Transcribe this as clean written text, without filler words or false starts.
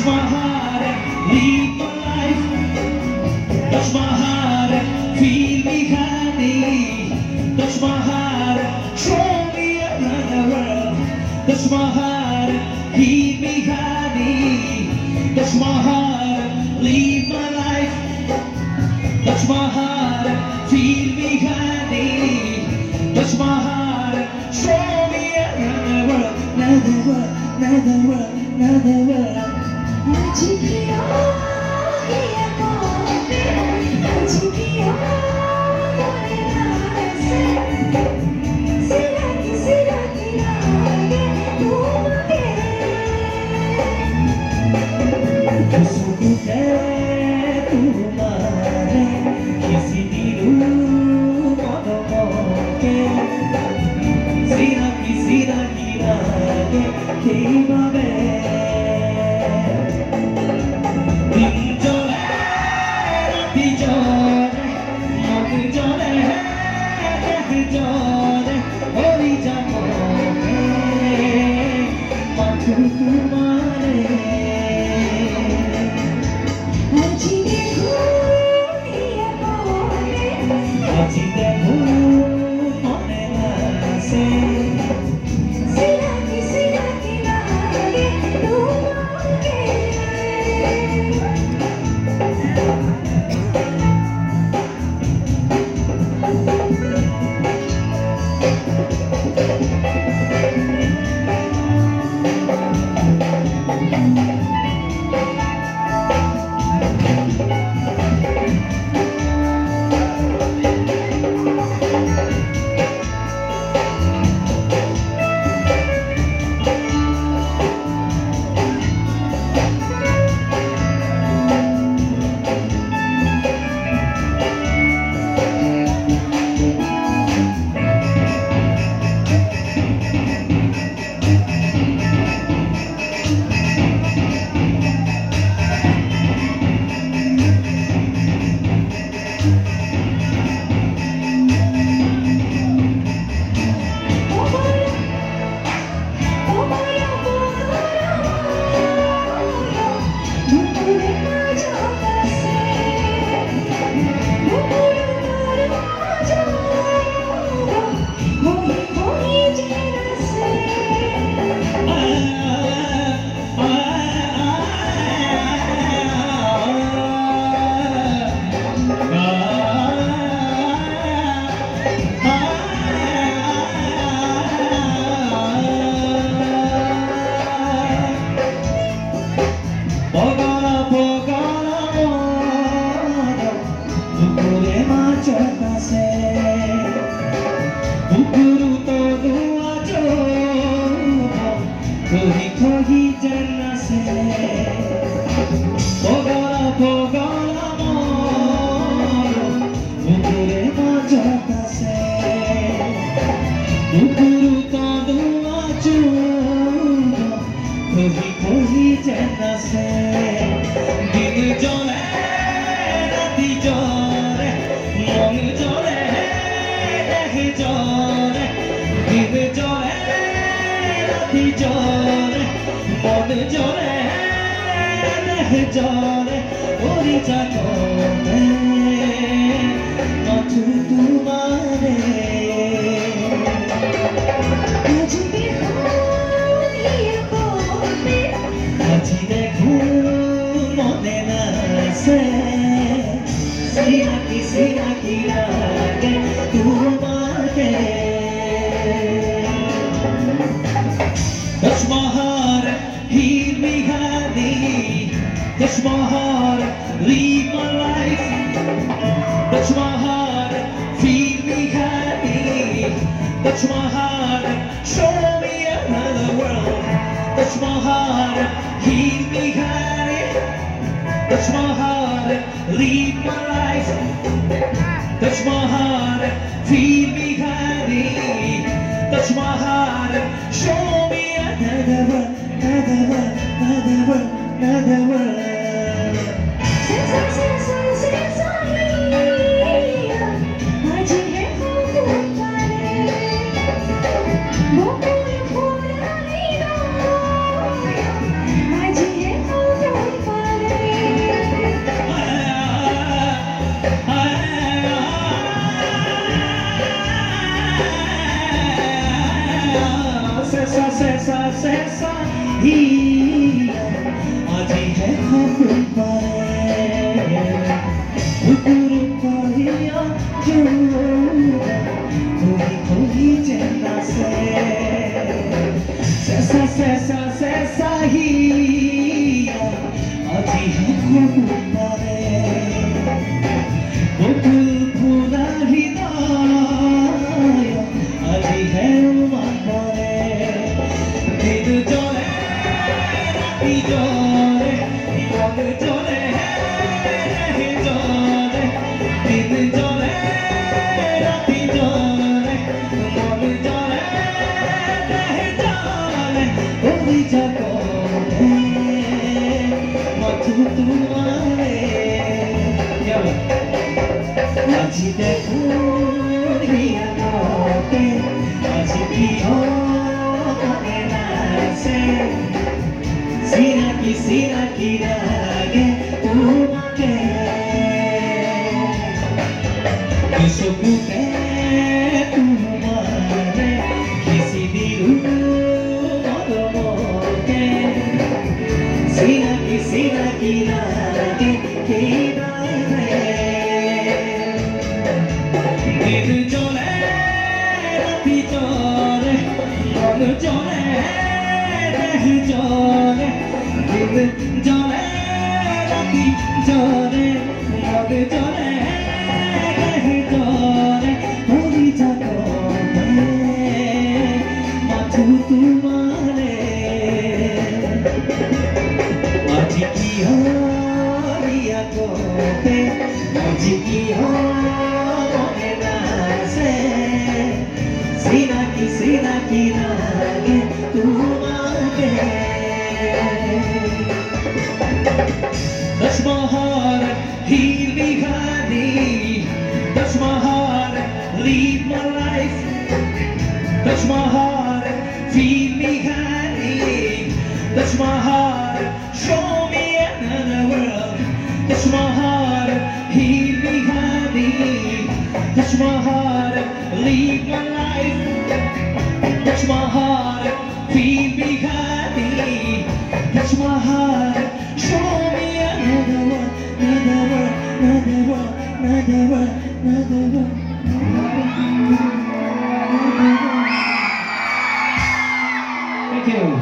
Touch my heart and leave my life. Touch my heart and feel me honey. Touch my heart and show me another world. Touch my heart and keep me honey. Touch my heart and leave my life. Touch my heart and feel me honey. Touch my heart and show me another world. Another world, another world, another world. Touch my heart, heal me, honey. Touch my heart, leave my life. Touch my heart, feel me, honey. Touch my heart, show me another world. Touch my heart, heal me, honey. Touch my heart, leave my life. Touch my heart, feel me, honey. Touch my heart, show me another world, another world, another world, another world. আজি দেখো হিয়াতে আজি কি মনে নাছে চিনাকি চিনাকি লাগে তোমাকে চকুতে তোমারে খিচি দিলো মৰমতে চিনাকি চিনাকি লাগে কিবাৰে দিন জ্বলে ৰাতি জ্বলে মন জ্বলে দেহ জ্বলে দিন জ্বলে ৰাতি জ্বলে মন জ্বলে দেহ জ্বলে মৰি যাবনে মাথো তোমাৰে আজি কি হলি আগতে আজি কি মনে নাছে চিনাকি চিনাকি লাগে তোমাকে Touch my heart, heal me, honey. Touch my heart, lead my life. Touch my heart, feed me, honey. Touch my heart, show me another world. Touch my heart, heal me, honey. Touch my heart, lead my life. Touch my heart, feed me, honey. Touch my heart, show me another one, another one, another one, another one, another one. Thank you.